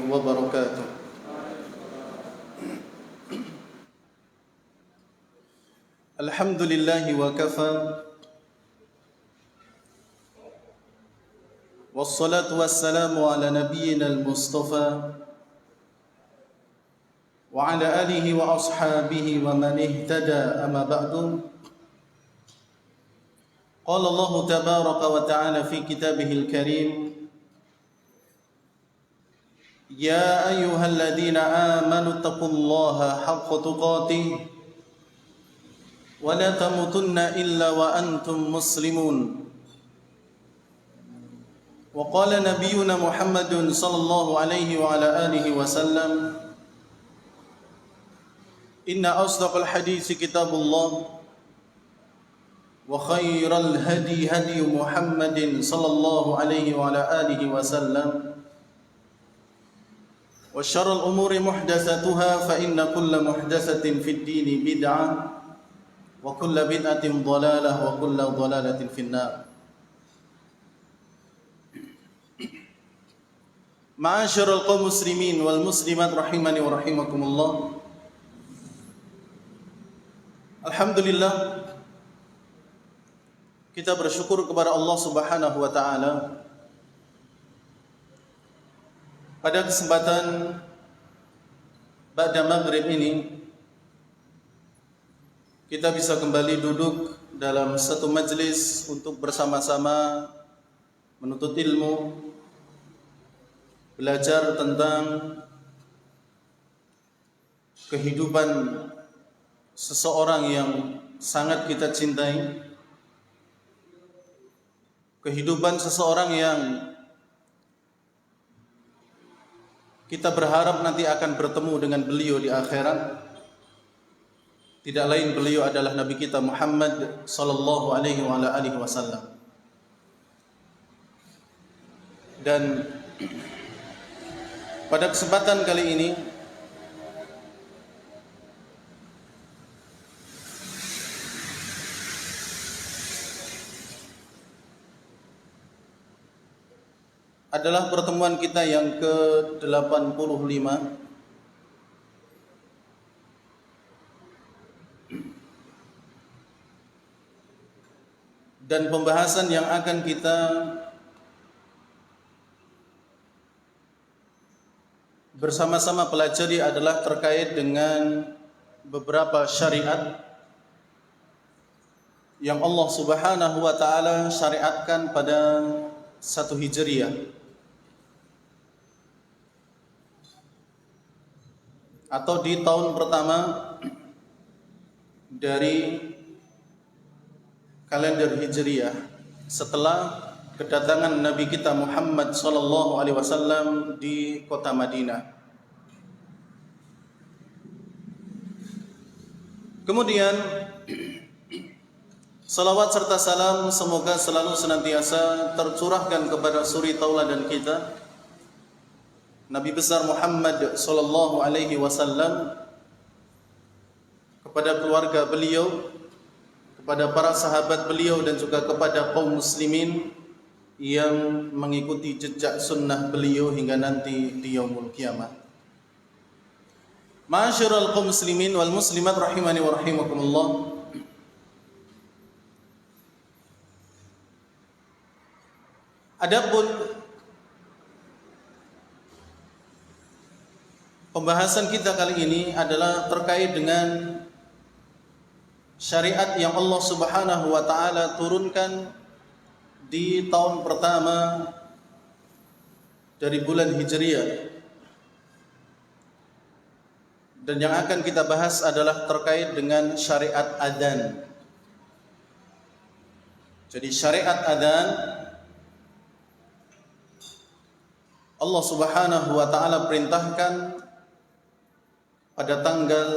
wabarakatuh. Alhamdulillahi wa kafa, wassalatu wassalamu ala nabiyyina al-mustafa wa ala alihi wa ashabihi wa man ihtada, amma ba'du. Qala Allah tabaraka wa ta'ala fi kitabihil karim, ya ayyuhalladzina amanu taqullaha haqqa tuqatih wa la tamutunna illa wa antum muslimun. Wa qala nabiyyuna Muhammadun sallallahu alaihi wa ala alihi wa sallam, inna asdaqal haditsi kitabullah wa khairal hadi hadi Muhammadin sallallahu alaihi wa ala alihi wa sallam, wa syarrul umuri muhdatsatuha fa inna kulla muhdatsatin fid dini bid'ah wa kulla bid'atin dhalalah wa kulla dhalalatin finnar. Ma'asyiral qaum muslimin wal muslimat rahimani wa rahimakumullah. Alhamdulillah, kita bersyukur kepada Allah Subhanahu wa taala pada kesempatan ba'da maghrib ini kita bisa kembali duduk dalam satu majlis untuk bersama-sama menuntut ilmu, belajar tentang kehidupan seseorang yang sangat kita cintai, kehidupan seseorang yang kita berharap nanti akan bertemu dengan beliau di akhirat. Tidak lain beliau adalah Nabi kita Muhammad sallallahu alaihi wa ala alihi wasallam. Dan pada kesempatan kali ini adalah pertemuan kita yang ke-85 dan pembahasan yang akan kita bersama-sama pelajari adalah terkait dengan beberapa syariat yang Allah Subhanahu wa taala syariatkan pada 1 Hijriah atau di tahun pertama dari kalender Hijriah setelah kedatangan Nabi kita Muhammad sallallahu alaihi wasallam di kota Madinah. Kemudian salawat serta salam semoga selalu senantiasa tercurahkan kepada suri tauladan kita Nabi besar Muhammad sallallahu alaihi wasallam, kepada keluarga beliau, kepada para sahabat beliau, dan juga kepada kaum muslimin yang mengikuti jejak sunnah beliau hingga nanti di yaumul qiyamah. Ma'asyiral kaum muslimin wal muslimat rahimani wa rahimakumullah. Adapun pembahasan kita kali ini adalah terkait dengan syariat yang Allah Subhanahu wa taala turunkan di tahun pertama dari bulan Hijriah. Dan yang akan kita bahas adalah terkait dengan syariat adzan. Jadi syariat adzan Allah Subhanahu wa taala perintahkan pada tanggal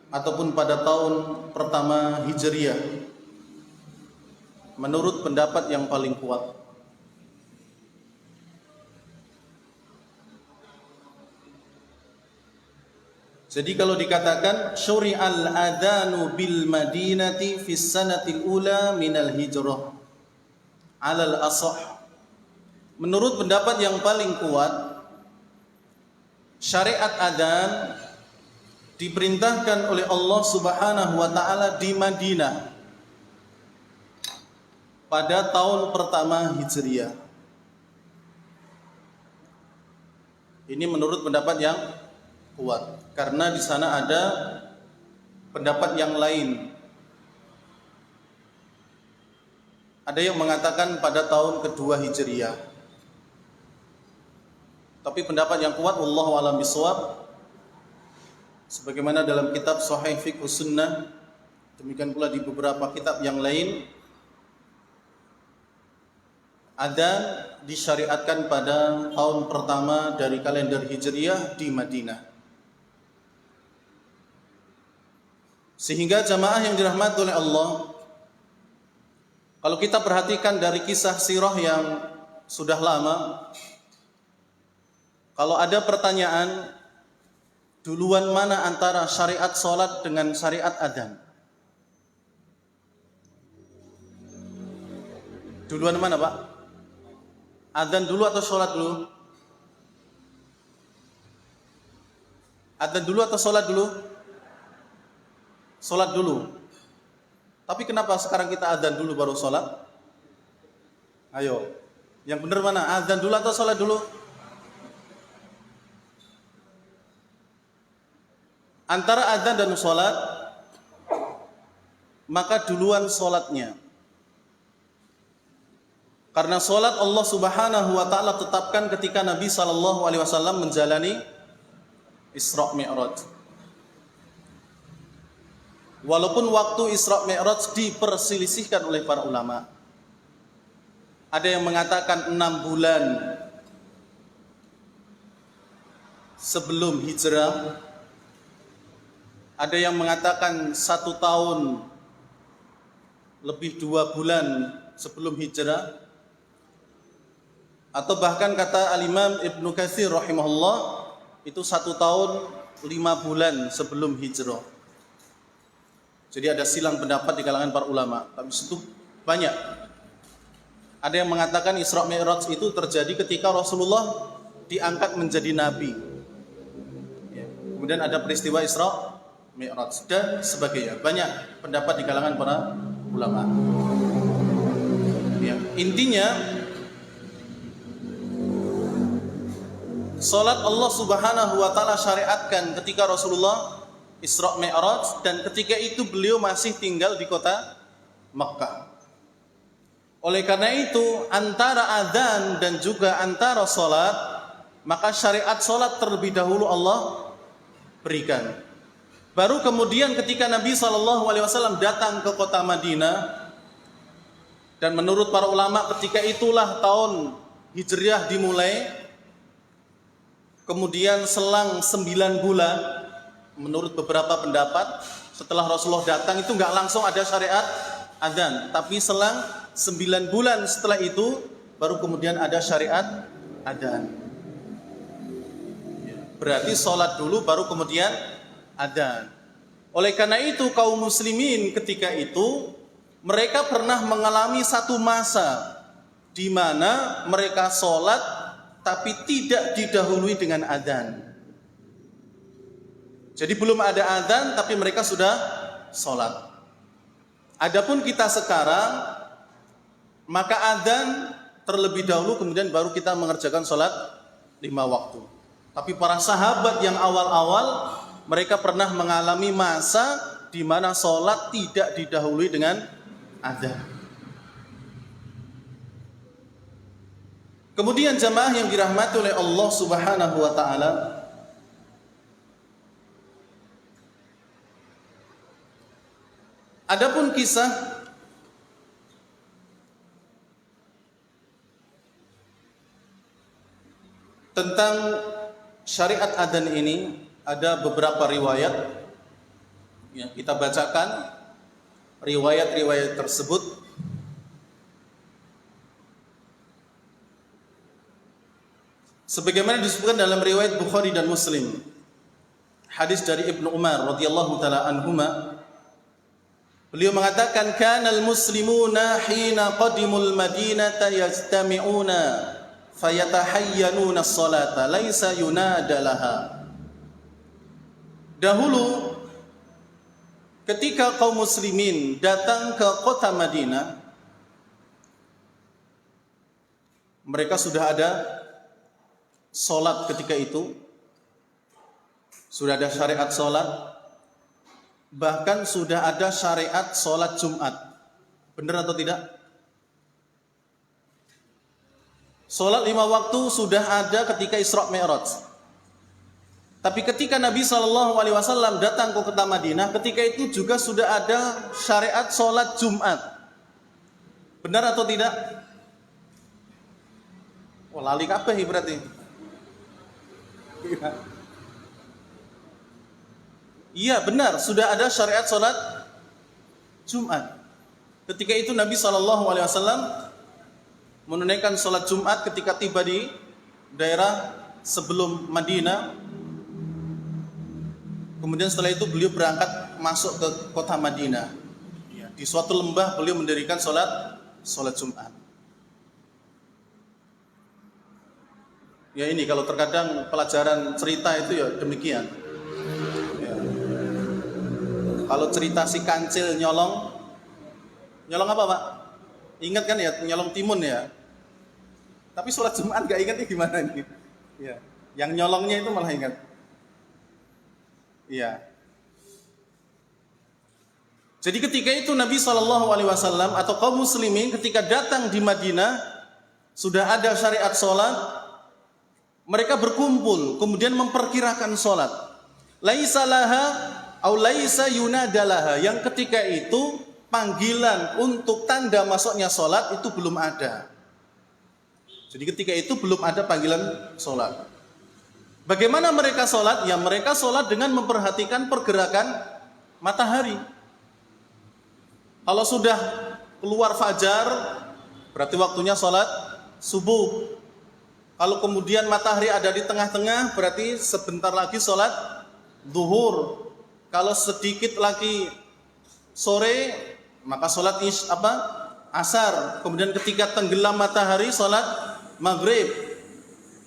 ataupun pada tahun pertama Hijriah menurut pendapat yang paling kuat. Jadi kalau dikatakan syuri'al adanu bil madinati fis sanatil ula minal hijrah alal asah, menurut pendapat yang paling kuat syariat adzan diperintahkan oleh Allah Subhanahu wa taala di Madinah pada tahun pertama Hijriah. Ini menurut pendapat yang kuat, karena di sana ada pendapat yang lain. Ada yang mengatakan pada tahun kedua Hijriah. Tapi pendapat yang kuat, wallahu a'lam bishawab, sebagaimana dalam kitab Sahih Fiqh Sunnah, demikian pula di beberapa kitab yang lain, adzan disyariatkan pada tahun pertama dari kalender Hijriah di Madinah. Sehingga jamaah yang dirahmati oleh Allah, kalau kita perhatikan dari kisah sirah yang sudah lama, kalau ada pertanyaan, duluan mana antara syariat sholat dengan syariat adzan? Duluan mana, Pak? Adzan dulu atau sholat dulu? Adzan dulu atau sholat dulu? Sholat dulu. Tapi kenapa sekarang kita adzan dulu baru sholat? Ayo, yang benar mana? Adzan dulu atau sholat dulu? Antara adzan dan sholat, maka duluan sholatnya. Karena sholat Allah Subhanahu wa ta'ala tetapkan ketika Nabi SAW menjalani Isra Mi'raj. Walaupun waktu Isra Mi'raj diperselisihkan oleh para ulama. Ada yang mengatakan 6 bulan sebelum hijrah. Ada yang mengatakan 1 tahun lebih 2 bulan sebelum hijrah. Atau bahkan kata Al-Imam Ibnu Katsir rahimahullah, itu 1 tahun 5 bulan sebelum hijrah. Jadi ada silang pendapat di kalangan para ulama. Tapi itu banyak. Ada yang mengatakan Isra Mi'raj itu terjadi ketika Rasulullah diangkat menjadi nabi. Kemudian ada peristiwa Isra Mi'raj dan sebagainya. Banyak pendapat di kalangan para ulama. Ya, intinya salat Allah Subhanahu wa taala syariatkan ketika Rasulullah Isra Mi'raj, dan ketika itu beliau masih tinggal di kota Makkah. Oleh karena itu, antara adzan dan juga antara salat, maka syariat salat terlebih dahulu Allah berikan. Baru kemudian ketika Nabi SAW datang ke kota Madinah, dan menurut para ulama ketika itulah tahun Hijriah dimulai, kemudian selang 9 bulan, menurut beberapa pendapat, setelah Rasulullah datang itu enggak langsung ada syariat adzan, tapi selang 9 bulan setelah itu baru kemudian ada syariat adzan. Berarti sholat dulu baru kemudian adzan. Oleh karena itu kaum muslimin ketika itu mereka pernah mengalami satu masa di mana mereka sholat tapi tidak didahului dengan adzan. Jadi belum ada adzan tapi mereka sudah sholat. Adapun kita sekarang, maka adzan terlebih dahulu kemudian baru kita mengerjakan sholat 5 waktu. Tapi para sahabat yang awal-awal mereka pernah mengalami masa di mana sholat tidak didahului dengan adzan. Kemudian jamaah yang dirahmati oleh Allah Subhanahu wa taala, adapun kisah tentang syariat adzan ini, ada beberapa riwayat yang kita bacakan. Riwayat-riwayat tersebut sebagaimana disebutkan dalam riwayat Bukhari dan Muslim, hadis dari Ibnu Umar radhiyallahu taala anhuma. Beliau mengatakan, kanal muslimuna hina qadimul madinata yajtami'una fayatahayyanuna as-salata laisa yunada laha. Dahulu ketika kaum muslimin datang ke kota Madinah, mereka sudah ada sholat ketika itu, sudah ada syariat sholat, bahkan sudah ada syariat sholat Jumat. Benar atau tidak? Sholat 5 waktu sudah ada ketika Isra Mi'raj. Tapi ketika Nabi SAW datang ke kota Madinah, ketika itu juga sudah ada syariat sholat Jumat. Benar atau tidak? Wah, lali kabeh berarti. Iya benar, sudah ada syariat sholat Jumat. Ketika itu Nabi SAW menunaikan sholat Jumat ketika tiba di daerah sebelum Madinah. Kemudian setelah itu beliau berangkat masuk ke kota Madinah. Di suatu lembah beliau mendirikan sholat Jumat. Ya ini kalau terkadang pelajaran cerita itu ya demikian. Ya. Kalau cerita si kancil nyolong apa Pak? Ingat kan ya, nyolong timun ya. Tapi sholat Jumat gak ingatnya gimana ini? Ya. Yang nyolongnya itu malah ingat. Iya. Jadi ketika itu Nabi SAW atau kaum muslimin ketika datang di Madinah sudah ada syariat sholat, mereka berkumpul kemudian memperkirakan sholat. Laisa laha au laisa yunadalaha, yang ketika itu panggilan untuk tanda masuknya sholat itu belum ada. Jadi ketika itu belum ada panggilan sholat. Bagaimana mereka sholat? Ya mereka sholat dengan memperhatikan pergerakan matahari. Kalau sudah keluar fajar, berarti waktunya sholat subuh. Kalau kemudian matahari ada di tengah-tengah, berarti sebentar lagi sholat zuhur. Kalau sedikit lagi sore, maka sholat asar. Kemudian ketika tenggelam matahari, sholat maghrib.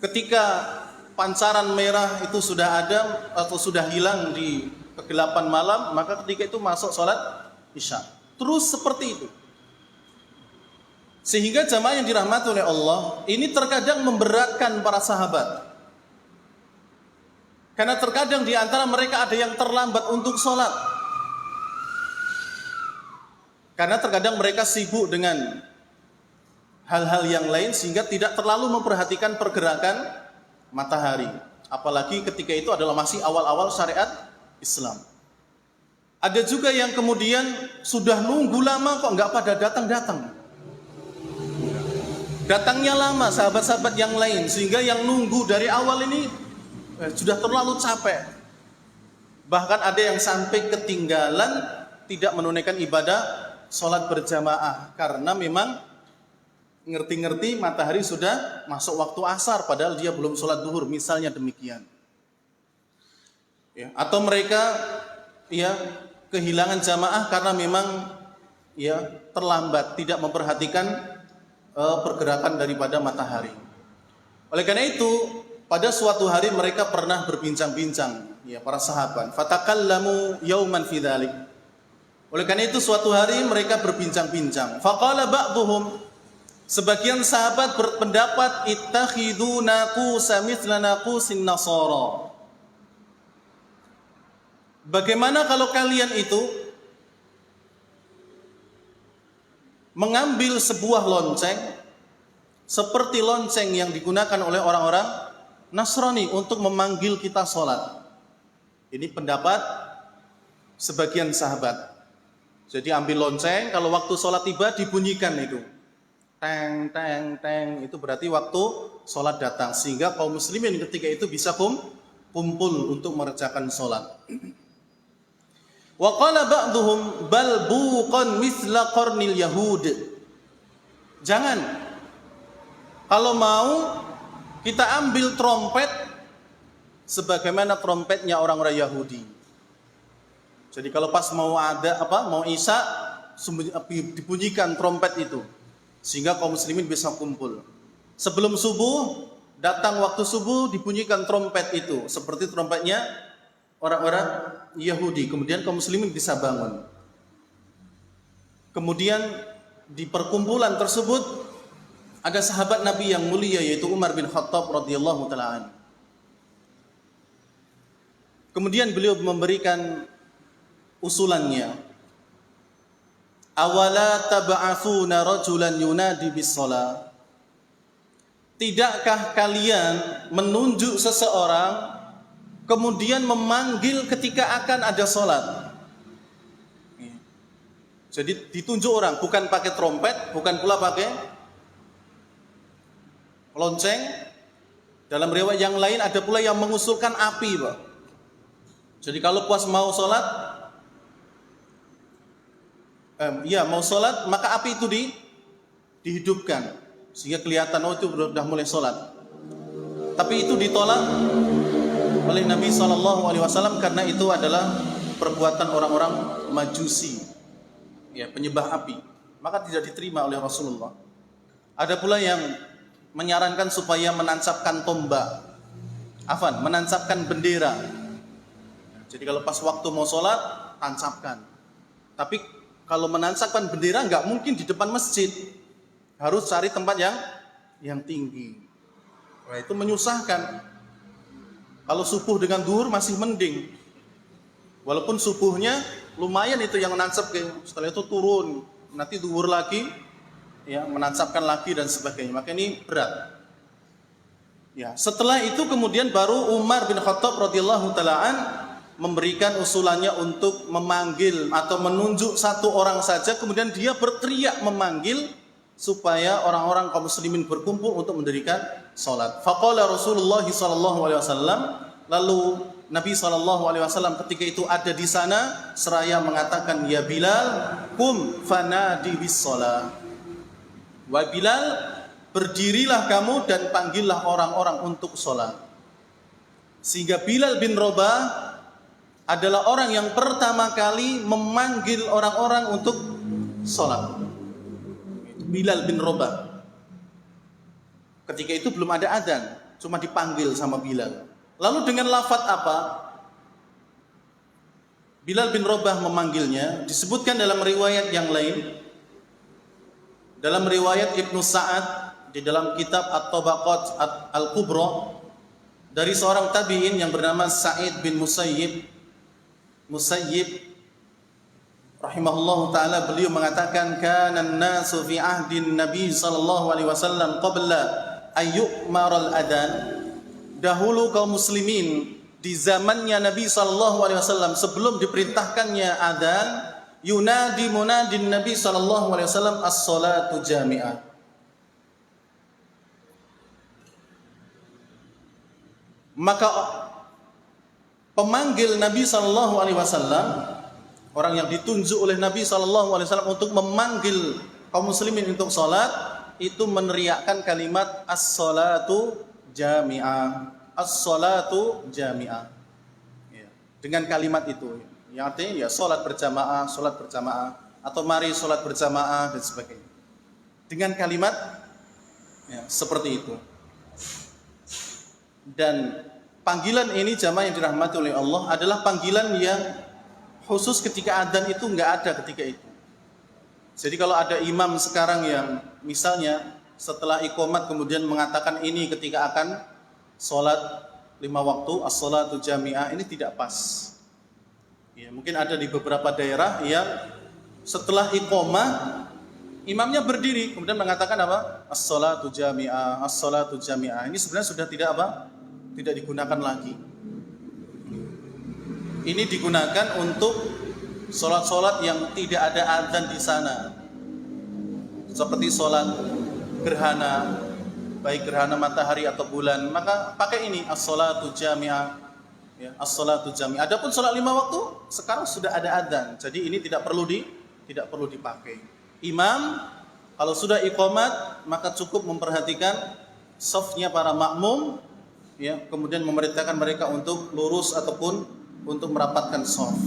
Ketika pancaran merah itu sudah ada atau sudah hilang di kegelapan malam, maka ketika itu masuk sholat isya. Terus seperti itu. Sehingga jamaah yang dirahmati oleh Allah, ini terkadang memberatkan para sahabat. Karena terkadang di antara mereka ada yang terlambat untuk sholat. Karena terkadang mereka sibuk dengan hal-hal yang lain sehingga tidak terlalu memperhatikan pergerakan matahari, apalagi ketika itu adalah masih awal-awal syariat Islam. Ada juga yang kemudian sudah nunggu lama kok nggak pada datang-datang. Datangnya lama sahabat-sahabat yang lain sehingga yang nunggu dari awal ini sudah terlalu capek. Bahkan ada yang sampai ketinggalan tidak menunaikan ibadah sholat berjamaah karena memang ngerti-ngerti matahari sudah masuk waktu asar padahal dia belum sholat duhur, misalnya demikian. Ya, atau mereka ya kehilangan jamaah karena memang ya terlambat, tidak memperhatikan pergerakan daripada matahari. Oleh karena itu, pada suatu hari mereka pernah berbincang-bincang, ya para sahabat. Fatakallamu yauman fi dzalik. Oleh karena itu suatu hari mereka berbincang-bincang. Faqala ba'dhum, sebagian sahabat berpendapat ittakhidhu naqusa mithla naqusin nasara. Bagaimana kalau kalian itu mengambil sebuah lonceng seperti lonceng yang digunakan oleh orang-orang Nasrani untuk memanggil kita sholat. Ini pendapat sebagian sahabat. Jadi ambil lonceng, kalau waktu sholat tiba dibunyikan itu. Teng, teng, teng, itu berarti waktu sholat datang. Sehingga kaum muslimin ketika itu bisa kumpul untuk mengerjakan sholat. Wa qala ba'duhum bal buqan mithla qarnil yahud. Jangan. Kalau mau kita ambil trompet sebagaimana trompetnya orang-orang Yahudi. Jadi kalau pas mau mau isya dibunyikan trompet itu sehingga kaum muslimin bisa kumpul. Sebelum subuh, datang waktu subuh dibunyikan trompet itu seperti trompetnya orang-orang Yahudi. Kemudian kaum muslimin bisa bangun. Kemudian di perkumpulan tersebut ada sahabat Nabi yang mulia yaitu Umar bin Khattab radhiyallahu taala anhu. Kemudian beliau memberikan usulannya. Awala tab'atsuna rajulan yunadi bis-shalah. Tidakkah kalian menunjuk seseorang kemudian memanggil ketika akan ada salat? Jadi ditunjuk orang, bukan pakai trompet, bukan pula pakai lonceng. Dalam riwayat yang lain ada pula yang mengusulkan api, Pak. Jadi kalau pas mau sholat, mau sholat, maka api itu dihidupkan sehingga kelihatan oh itu sudah mulai sholat. Tapi itu ditolak oleh Nabi SAW karena itu adalah perbuatan orang-orang Majusi, ya, penyembah api. Maka tidak diterima oleh Rasulullah. Ada pula yang menyarankan supaya menancapkan tombak, menancapkan bendera. Jadi kalau pas waktu mau sholat, tancapkan. Tapi kalau menancapkan bendera nggak mungkin di depan masjid, harus cari tempat yang tinggi. Nah, itu menyusahkan. Kalau subuh dengan duhur masih mending, walaupun subuhnya lumayan itu yang menancap, setelah itu turun, nanti duhur lagi, ya menancapkan lagi dan sebagainya. Maka ini berat. Ya, setelah itu kemudian baru Umar bin Khattab radhiyallahu taala memberikan usulannya untuk memanggil atau menunjuk satu orang saja, kemudian dia berteriak memanggil supaya orang-orang kaum muslimin berkumpul untuk mendirikan salat. Faqala Rasulullah sallallahu alaihi wasallam, lalu Nabi sallallahu alaihi wasallam ketika itu ada di sana seraya mengatakan, ya Bilal, kum fanadi bis shalah. Wa Bilal, berdirilah kamu dan panggillah orang-orang untuk salat. Sehingga Bilal bin Rabah adalah orang yang pertama kali memanggil orang-orang untuk salat. Bilal bin Rabah. Ketika itu belum ada adzan, cuma dipanggil sama Bilal. Lalu dengan lafaz apa? Bilal bin Rabah memanggilnya, disebutkan dalam riwayat yang lain. Dalam riwayat Ibnu Sa'ad di dalam kitab At-Tabaqat Al-Kubra dari seorang tabi'in yang bernama Sa'id bin Musayyib rahimahullahu taala, beliau mengatakan kana an-nasu fi ahdin Nabi sallallahu alaihi wasallam qabla ayyu'maral adan. Dahulu kaum muslimin di zamannya Nabi sallallahu alaihi wasallam sebelum diperintahkannya adzan, yunadi munadin Nabi sallallahu alaihi wasallam as-salatu jami'ah. Maka pemanggil Nabi sallallahu alaihi wasallam, orang yang ditunjuk oleh Nabi sallallahu alaihi wasallam untuk memanggil kaum muslimin untuk salat, itu meneriakkan kalimat as-salatu jami'ah. As-salatu jami'ah. Ya, dengan kalimat itu, yang artinya ya salat berjamaah atau mari salat berjamaah dan sebagainya. Dengan kalimat ya, seperti itu. Dan panggilan ini jamaah yang dirahmati oleh Allah adalah panggilan yang khusus ketika adzan, itu enggak ada ketika itu. Jadi kalau ada imam sekarang yang misalnya setelah iqamat kemudian mengatakan ini ketika akan sholat 5 waktu as-sholatu jami'ah, ini tidak pas. Ya, mungkin ada di beberapa daerah yang setelah iqamah imamnya berdiri kemudian mengatakan apa? As-sholatu jami'ah, as-sholatu jami'ah. Ini sebenarnya sudah tidak digunakan lagi. Ini digunakan untuk sholat-sholat yang tidak ada adzan di sana, seperti sholat gerhana, baik gerhana matahari atau bulan, maka pakai ini as-sholatu jami'ah, ya, as-sholatu jami'ah. Adapun sholat 5 waktu sekarang sudah ada adzan, jadi ini tidak perlu dipakai. Imam kalau sudah iqamat maka cukup memperhatikan shafnya para makmum, ya, kemudian memerintahkan mereka untuk lurus ataupun untuk merapatkan shaf.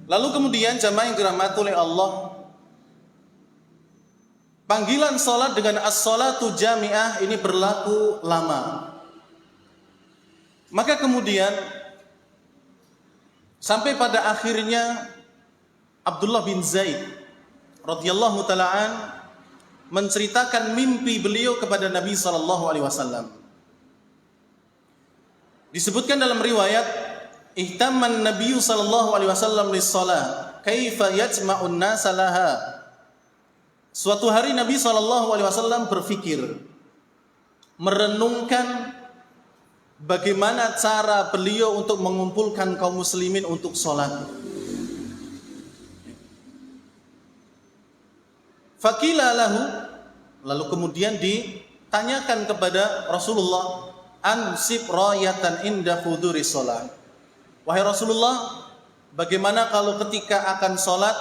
Lalu kemudian jamaah yang dirahmati oleh Allah, panggilan salat dengan as-salatu jami'ah ini berlaku lama. Maka kemudian sampai pada akhirnya Abdullah bin Zaid radhiyallahu taalaan menceritakan mimpi beliau kepada Nabi sallallahu alaihi wasallam. Disebutkan dalam riwayat, ihtamman Nabi sallallahu alaihi wasallam lis-shalah, kaifa yajma'un nasa laha. Suatu hari Nabi sallallahu alaihi wasallam berpikir, merenungkan bagaimana cara beliau untuk mengumpulkan kaum muslimin untuk salat. Faqila lahu, lalu kemudian ditanyakan kepada Rasulullah, ansib rayatan inda huduri sholat. Wahai Rasulullah, bagaimana kalau ketika akan sholat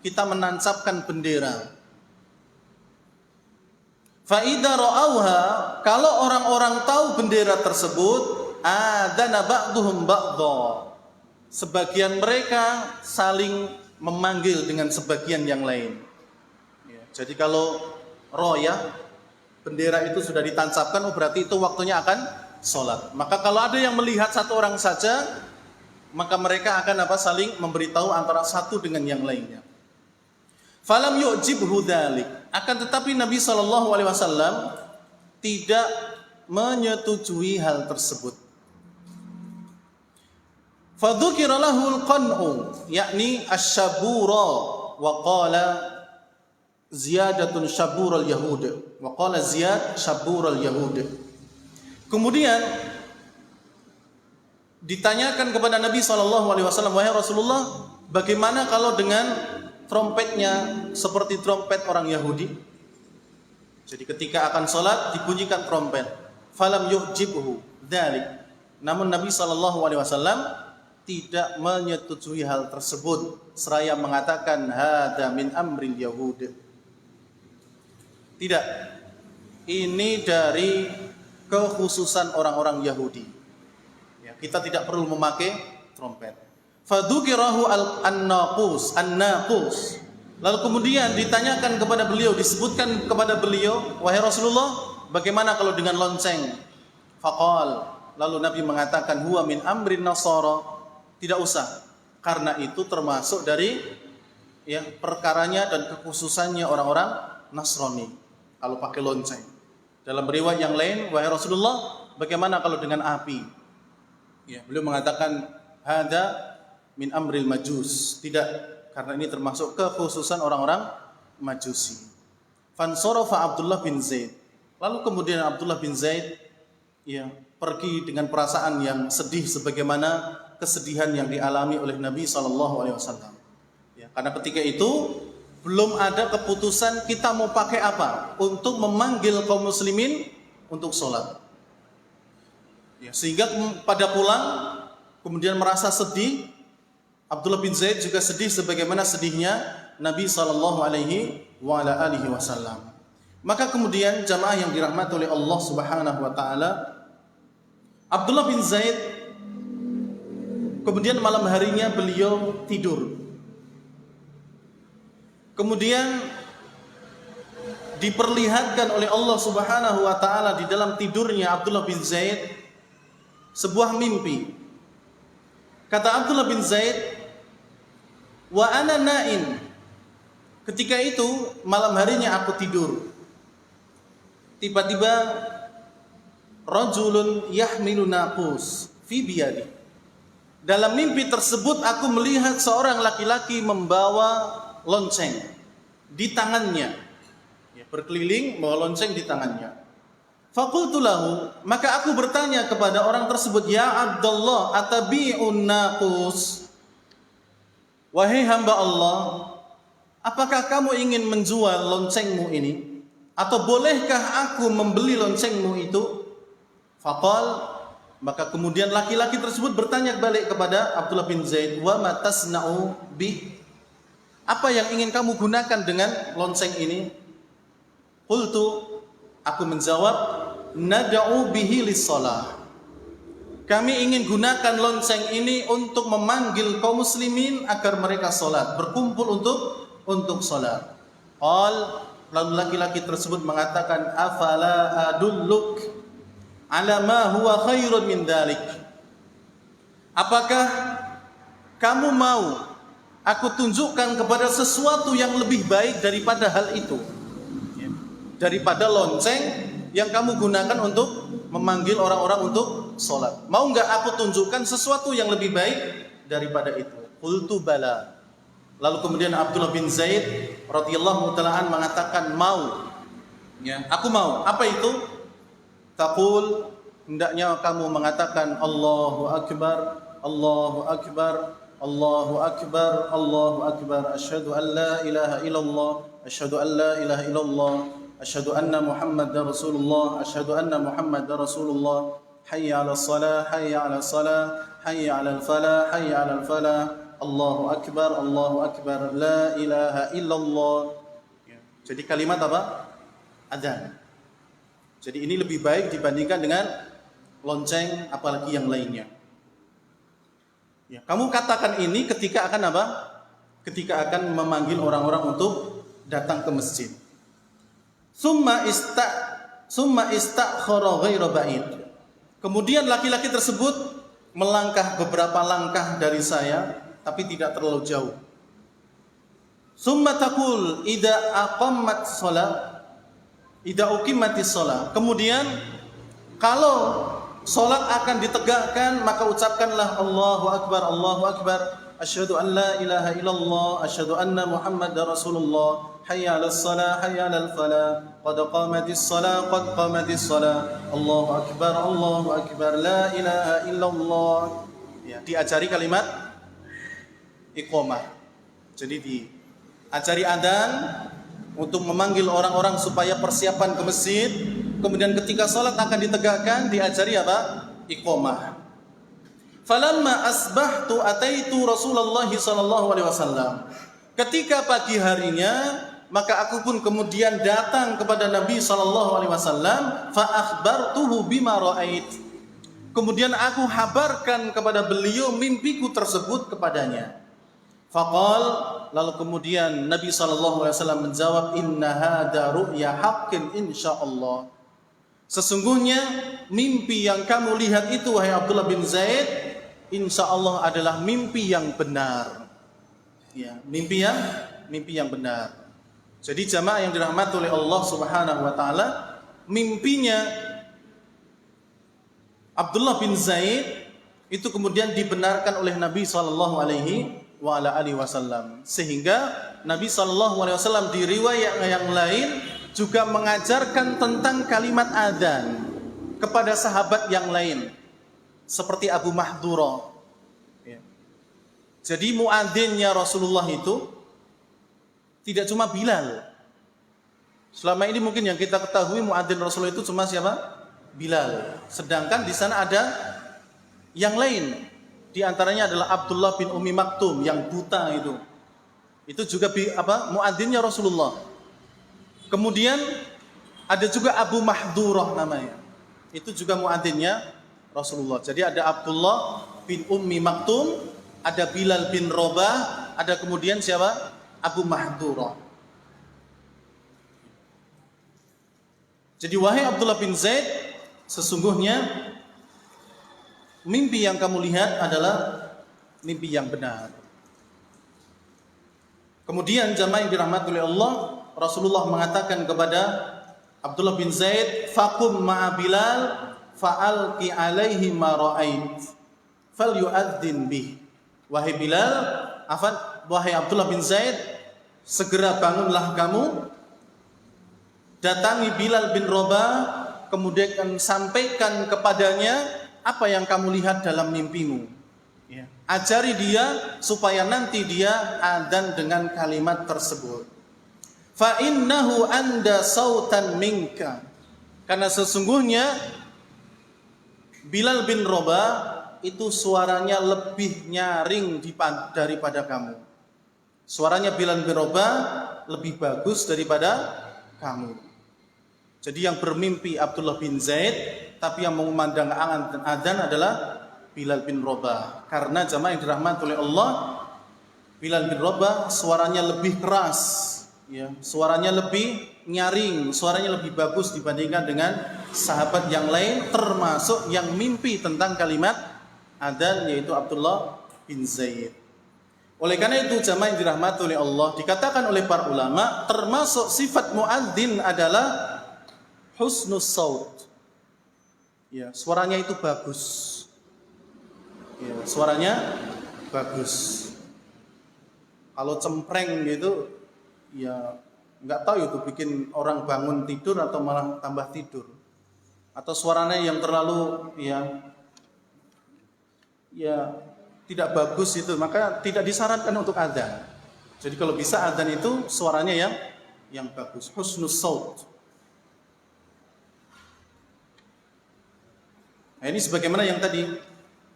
kita menancapkan bendera? Fa idza ra'auha, kalau orang-orang tahu bendera tersebut, adana ba'dhum ba'dha, sebagian mereka saling memanggil dengan sebagian yang lain. Ya, jadi kalau royah, bendera itu sudah ditancapkan, berarti itu waktunya akan sholat. Maka kalau ada yang melihat satu orang saja, maka mereka akan saling memberitahu antara satu dengan yang lainnya. Falam yu'jibhu dzalik. Akan tetapi Nabi SAW tidak menyetujui hal tersebut. Fadzukira lahul qan'u, yakni asy-syabura, wa qala ziyadatun syaburul yahud, wa qala ziyad syaburul yahud. Kemudian ditanyakan kepada Nabi SAW, wahai Rasulullah, bagaimana kalau dengan trompetnya seperti trompet orang Yahudi? Jadi ketika akan sholat dibunyikan trompet. Falam yu'jibhu dzalik. Namun Nabi SAW tidak menyetujui hal tersebut, seraya mengatakan hada min amril yahud. Tidak, ini dari kekhususan orang-orang Yahudi. Ya, kita tidak perlu memakai trompet. Fadzukirahu an-naqus. Lalu kemudian ditanyakan kepada beliau, disebutkan kepada beliau, wahai Rasulullah, bagaimana kalau dengan lonceng? Faqal, lalu Nabi mengatakan huwa min amrin nasara. Tidak usah, karena itu termasuk dari perkaranya dan kekhususannya orang-orang Nasrani. Kalau pakai lonceng. Dalam riwayat yang lain, wahai Rasulullah, bagaimana kalau dengan api? Ya, beliau mengatakan hada min amril majus. Tidak, karena ini termasuk kekhususan orang-orang Majusi. Fansarafa Abdullah bin Zaid. Lalu kemudian Abdullah bin Zaid pergi dengan perasaan yang sedih sebagaimana kesedihan yang dialami oleh Nabi SAW. Ya, karena ketika itu belum ada keputusan kita mau pakai apa untuk memanggil kaum muslimin untuk sholat. Ya, sehingga pada pulang kemudian merasa sedih. Abdullah bin Zaid juga sedih sebagaimana sedihnya Nabi SAW. Maka kemudian jamaah yang dirahmati oleh Allah Subhanahu wa taala, Abdullah bin Zaid kemudian malam harinya beliau tidur. Kemudian diperlihatkan oleh Allah Subhanahu wa taala di dalam tidurnya Abdullah bin Zaid sebuah mimpi. Kata Abdullah bin Zaid, wa ana naim. Ketika itu malam harinya aku tidur. Tiba-tiba rajulun yahmilu naqus fi biyadi. Dalam mimpi tersebut aku melihat seorang laki-laki membawa lonceng di tangannya, berkeliling bawa lonceng di tangannya. Faqultu lahu, maka aku bertanya kepada orang tersebut, ya Abdullah, atabi'un naqus? Wahai hamba Allah, apakah kamu ingin menjual loncengmu ini? Atau bolehkah aku membeli loncengmu itu? Faqal, maka kemudian laki-laki tersebut bertanya balik kepada Abdullah bin Zaid, wa ma tasna'u bi? Apa yang ingin kamu gunakan dengan lonceng ini? Qultu, aku menjawab, nada'u bihi lis-shalah. Kami ingin gunakan lonceng ini untuk memanggil kaum muslimin agar mereka salat, berkumpul untuk salat. Qal, lalu laki-laki tersebut mengatakan, afala adulluk? ala ma huwa khairun min dzalik. Apakah kamu mau aku tunjukkan kepada sesuatu yang lebih baik daripada hal itu? Daripada lonceng yang kamu gunakan untuk memanggil orang-orang untuk sholat. Mau nggak aku tunjukkan sesuatu yang lebih baik daripada itu? Qultu bala. Lalu kemudian Abdullah bin Zaid radhiyallahu ta'ala an mengatakan mau. Ya, aku mau. Apa itu? Taqul, hendaknya kamu mengatakan Allahu akbar, Allahu akbar, Allahu akbar, Allahu akbar. Asyhadu an la ilaha illallah, asyhadu an la ilaha illallah, asyhadu anna Muhammadar Rasulullah, asyhadu anna Muhammadar Rasulullah. Hayya 'alas shalah, hayya 'alas salah, hayya 'alal falah, hayya 'alal falah. Allahu akbar, Allahu akbar, la ilaha illallah. Jadi kalimat apa? Adzan. Jadi ini lebih baik dibandingkan dengan lonceng apalagi yang lainnya. Ya, kamu katakan ini ketika akan apa? Ketika akan memanggil orang-orang untuk datang ke masjid. Summa istakhara ghaira ba'id. Kemudian laki-laki tersebut melangkah beberapa langkah dari saya, tapi tidak terlalu jauh. Summa taqul idza aqammat shalah, idza uqimatis shalah. Kemudian kalau salat akan ditegakkan, maka ucapkanlah Allahu akbar, Allahu akbar. Asyhadu an la ilaha illallah, asyhadu anna Muhammadar Rasulullah. Hayya 'alas shalah, hayya 'alal falah. Qad qamatis shalah, qad qamatis shalah. Allahu akbar, Allahu akbar, la ilaha illallah. Ya, diajari kalimat iqamah. Jadi diajari adzan untuk memanggil orang-orang supaya persiapan ke masjid. Kemudian ketika salat akan ditegakkan, diajari apa? Iqamah. Falamma asbahtu ataitu Rasulullah sallallahu alaihi wasallam. Ketika pagi harinya, maka aku pun kemudian datang kepada Nabi sallallahu alaihi wasallam, fa akhbartuhu bima ra'ait. Kemudian aku habarkan kepada beliau mimpiku tersebut kepadanya. Faqal, lalu kemudian Nabi sallallahu alaihi wasallam menjawab, inna hadza ru'ya haqqin insyaallah. Sesungguhnya mimpi yang kamu lihat itu wahai Abdullah bin Zaid, insyaallah adalah mimpi yang benar. Ya, mimpi yang benar. Jadi jamaah yang dirahmati oleh Allah Subhanahu wa taala, mimpinya Abdullah bin Zaid itu kemudian dibenarkan oleh Nabi sallallahu alaihi wasallam, sehingga Nabi sallallahu alaihi wasallam di riwayat yang lain juga mengajarkan tentang kalimat adzan kepada sahabat yang lain seperti Abu Mahdura. Ya. Jadi muadzinnya Rasulullah itu tidak cuma Bilal. Selama ini mungkin yang kita ketahui muadzin Rasulullah itu cuma siapa? Bilal. Sedangkan di sana ada yang lain. Di antaranya adalah Abdullah bin Ummi Maktum yang buta itu. Itu juga muadzinnya Rasulullah. Kemudian ada juga Abu Mahdurah namanya. Itu juga muadzinnya Rasulullah. Jadi ada Abdullah bin Ummi Maktum, ada Bilal bin Rabah, ada kemudian siapa? Abu Mahdurah. Jadi wahai Abdullah bin Zaid, sesungguhnya mimpi yang kamu lihat adalah mimpi yang benar. Kemudian jamaah yang dirahmati oleh Allah, Rasulullah mengatakan kepada Abdullah bin Zaid, faqum ma'a Bilal fa'alqi alaihi ma ra'ait falyu'adzin bih. Wahai Bilal, wahai Abdullah bin Zaid, segera bangunlah kamu, datangi Bilal bin Rabah, kemudian sampaikan kepadanya apa yang kamu lihat dalam mimpimu. Ya. Ajari dia supaya nanti dia adzan dengan kalimat tersebut. Fa innahu anda sautan minka. Karena sesungguhnya Bilal bin Rabah itu suaranya lebih nyaring daripada kamu. Suaranya Bilal bin Rabah lebih bagus daripada kamu. Jadi yang bermimpi Abdullah bin Zaid, tapi yang mengumandang adzan adalah Bilal bin Rabah. Karena jamaah yang dirahmati oleh Allah, Bilal bin Rabah suaranya lebih keras, ya, suaranya lebih nyaring, suaranya lebih bagus dibandingkan dengan sahabat yang lain, termasuk yang mimpi tentang kalimat adzan, yaitu Abdullah bin Zaid. Oleh karena itu jamaah yang dirahmati oleh Allah, dikatakan oleh para ulama termasuk sifat muadzin adalah husnus saut. Ya, suaranya itu bagus. Ya, suaranya bagus. Kalau cempreng gitu, ya nggak tahu itu bikin orang bangun tidur atau malah tambah tidur. Atau suaranya yang terlalu ya tidak bagus itu, maka tidak disarankan untuk adzan. Jadi kalau bisa adzan itu suaranya yang bagus, husnus saut. Nah, ini sebagaimana yang tadi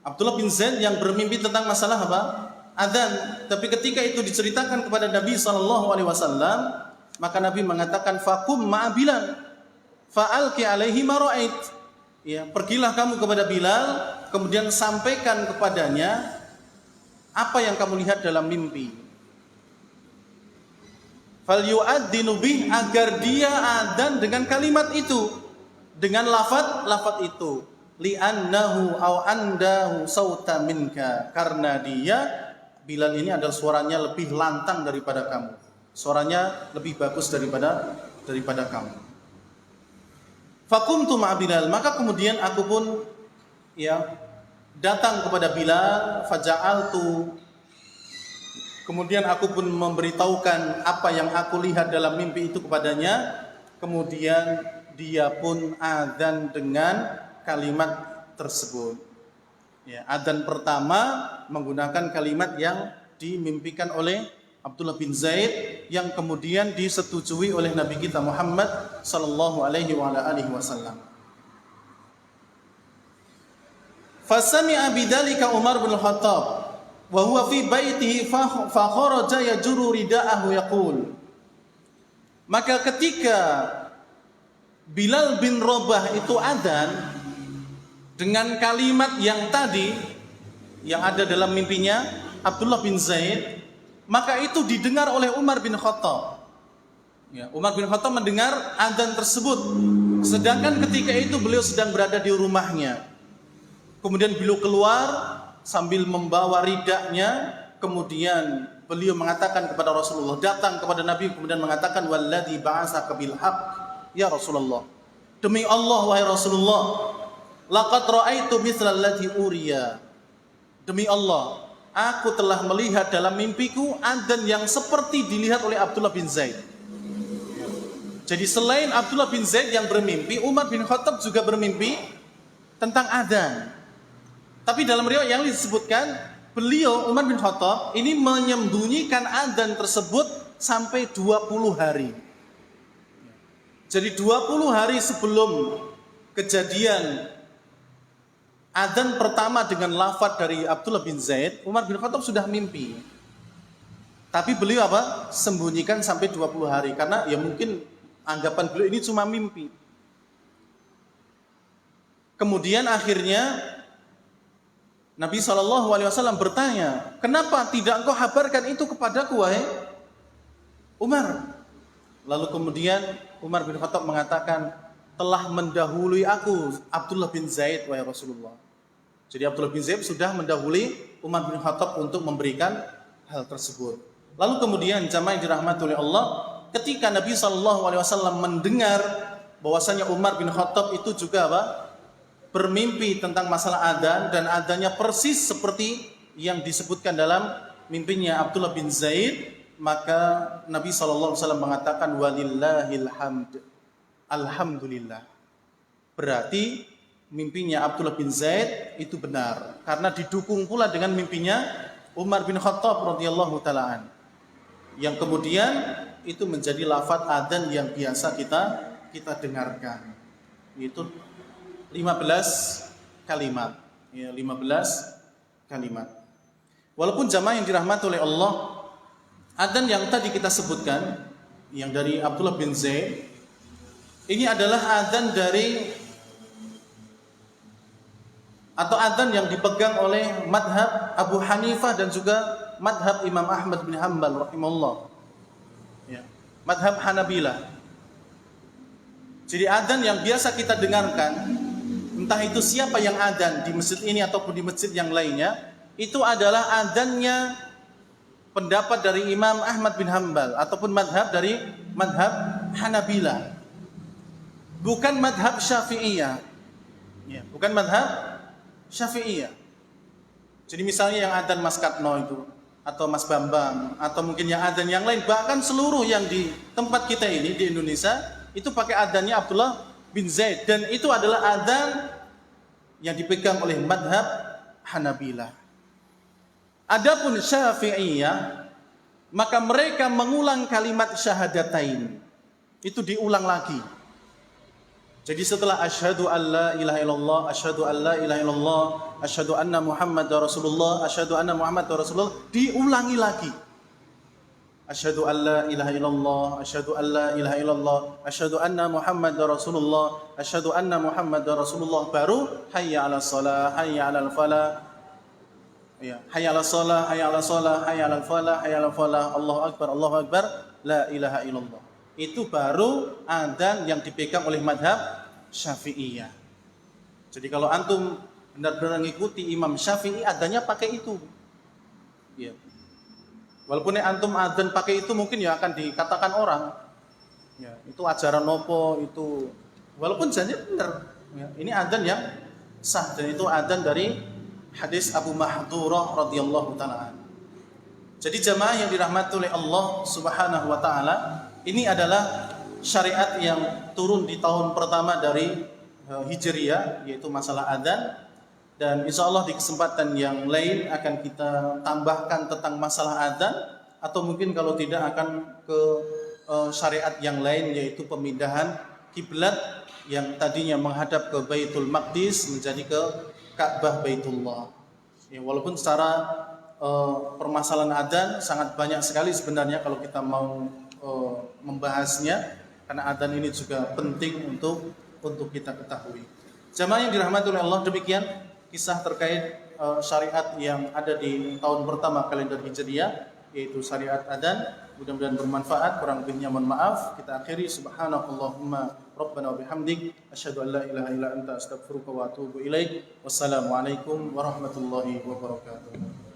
Abdullah bin Zaid yang bermimpi tentang masalah apa? Adzan. Tapi ketika itu diceritakan kepada Nabi SAW, maka Nabi mengatakan fakum ma'a Bilal fa'alqi alaihi ma ra'ait. Ya, pergilah kamu kepada Bilal, kemudian sampaikan kepadanya apa yang kamu lihat dalam mimpi. Fal yu'adzinu bih, agar dia adzan dengan kalimat itu, dengan lafaz itu. Li'annahu aw andahu sauta minka, karena dia Bilal ini adalah suaranya lebih lantang daripada kamu. Suaranya lebih bagus daripada kamu. Faqumtu ma'a Bilal, maka kemudian aku pun datang kepada Bilal, faja'altu, kemudian aku pun memberitahukan apa yang aku lihat dalam mimpi itu kepadanya, kemudian dia pun adzan dengan kalimat tersebut. Ya, adzan pertama menggunakan kalimat yang dimimpikan oleh Abdullah bin Zaid yang kemudian disetujui oleh Nabi kita Muhammad sallallahu alaihi wasallam. Fasami'a bidzalika Umar bin Khattab wa huwa fi baitihi fa kharaja yajru ridaahu yaqul. Maka ketika Bilal bin Rabah itu adzan dengan kalimat yang tadi yang ada dalam mimpinya Abdullah bin Zaid, maka itu didengar oleh Umar bin Khattab. Ya, Umar bin Khattab mendengar adzan tersebut, sedangkan ketika itu beliau sedang berada di rumahnya. Kemudian beliau keluar sambil membawa ridaknya, kemudian beliau mengatakan kepada Rasulullah, datang kepada Nabi, kemudian mengatakan walladzi ba'atsaka bil haqq ya Rasulullah, demi Allah wahai Rasulullah, laqad ra'aitu mithla alladzi uriya, demi Allah aku telah melihat dalam mimpiku adzan yang seperti dilihat oleh Abdullah bin Zaid. Jadi selain Abdullah bin Zaid yang bermimpi, Umar bin Khattab juga bermimpi tentang adzan. Tapi dalam riwayat yang disebutkan, beliau Umar bin Khattab ini menyembunyikan adzan tersebut sampai 20 hari. Jadi 20 hari sebelum kejadian adzan pertama dengan lafaz dari Abdullah bin Zaid, Umar bin Khattab sudah mimpi. Tapi beliau sembunyikan sampai 20 hari karena ya mungkin anggapan beliau ini cuma mimpi. Kemudian akhirnya Nabi SAW bertanya, kenapa tidak engkau habarkan itu kepadaku wahai Umar? Lalu kemudian Umar bin Khattab mengatakan, telah mendahului aku Abdullah bin Zaid wahai Rasulullah. Jadi Abdullah bin Zaid sudah mendahului Umar bin Khattab untuk memberikan hal tersebut. Lalu kemudian jamaah yang dirahmati oleh Allah, ketika Nabi SAW mendengar bahwasanya Umar bin Khattab itu juga bermimpi tentang masalah adzan, dan adzannya persis seperti yang disebutkan dalam mimpinya Abdullah bin Zaid, maka Nabi SAW mengatakan walillahil hamd, alhamdulillah. Berarti mimpinya Abdullah bin Zaid itu benar, karena didukung pula dengan mimpinya Umar bin Khattab radhiyallahu ta'ala, yang kemudian itu menjadi lafaz adzan yang biasa kita dengarkan. Itu 15 kalimat. Ya, 15 kalimat. Walaupun jamaah yang dirahmati oleh Allah, adzan yang tadi kita sebutkan, yang dari Abdullah bin Zaid, ini adalah adzan dari atau adzan yang dipegang oleh madhab Abu Hanifah dan juga madhab Imam Ahmad bin Hanbal rahimahullah. Ya, madhab Hanabilah. Jadi adzan yang biasa kita dengarkan, entah itu siapa yang adzan di masjid ini ataupun di masjid yang lainnya, itu adalah adzannya pendapat dari Imam Ahmad bin Hanbal ataupun madhab dari madhab Hanabilah, bukan madhab Syafi'iyah. Ya, bukan madhab Syafi'iyah. Jadi misalnya yang adzan Mas Katno itu, atau Mas Bambang, atau mungkin yang adzan yang lain, bahkan seluruh yang di tempat kita ini di Indonesia itu pakai adzannya Abdullah bin Zaid, dan itu adalah adzan yang dipegang oleh madhab Hanabilah. Adapun Syafi'iyah, maka mereka mengulang kalimat syahadatain, itu diulang lagi. Jadi setelah asyhadu alla ilaha illallah, asyhadu alla ilaha illallah, asyhadu anna Muhammadar Rasulullah, asyhadu anna Muhammadar Rasulullah, diulangi lagi. Asyhadu alla ilaha illallah, asyhadu alla ilaha illallah, asyhadu anna Muhammadar Rasulullah, asyhadu anna Muhammadar Rasulullah, baru hayya 'alas shalah, hayya 'alal falah. Ya, hayya 'alas shalah, hayya 'alas shalah, hayya 'alal falah, hayya 'alal falah, Allahu akbar, la ilaha illallah. Itu baru adzan yang dipegang oleh madhab Syafi'iyah. Jadi kalau antum benar-benar mengikuti Imam Syafi'i, adzannya pakai itu. Ya. Walaupun antum adzan pakai itu mungkin ya akan dikatakan orang, ya, itu ajaran nopo itu. Walaupun janji benar. Ya, ini adzan yang sah, dan itu adzan dari hadis Abu Mahdurah radhiyallahu taala. Jadi jamaah yang dirahmati oleh Allah Subhanahu wa taala, ini adalah syariat yang turun di tahun pertama dari Hijriyah, yaitu masalah adzan. Dan insya Allah di kesempatan yang lain akan kita tambahkan tentang masalah adzan, atau mungkin kalau tidak akan ke syariat yang lain, yaitu pemindahan kiblat yang tadinya menghadap ke Baitul Maqdis menjadi ke Ka'bah Baitullah. Ya, walaupun secara permasalahan adzan sangat banyak sekali sebenarnya kalau kita mau membahasnya, karena adzan ini juga penting untuk kita ketahui. Jamaah yang dirahmati oleh Allah, demikian kisah terkait syariat yang ada di tahun pertama kalender Hijriyah, yaitu syariat adzan. Mudah-mudahan bermanfaat, kurang lebihnya mohon maaf. Kita akhiri, subhanakallahumma rabbana wa bihamdik, asyhadu an la ilaha illa anta astaghfiruka wa atubu ilaik. Wassalamualaikum warahmatullahi wabarakatuh.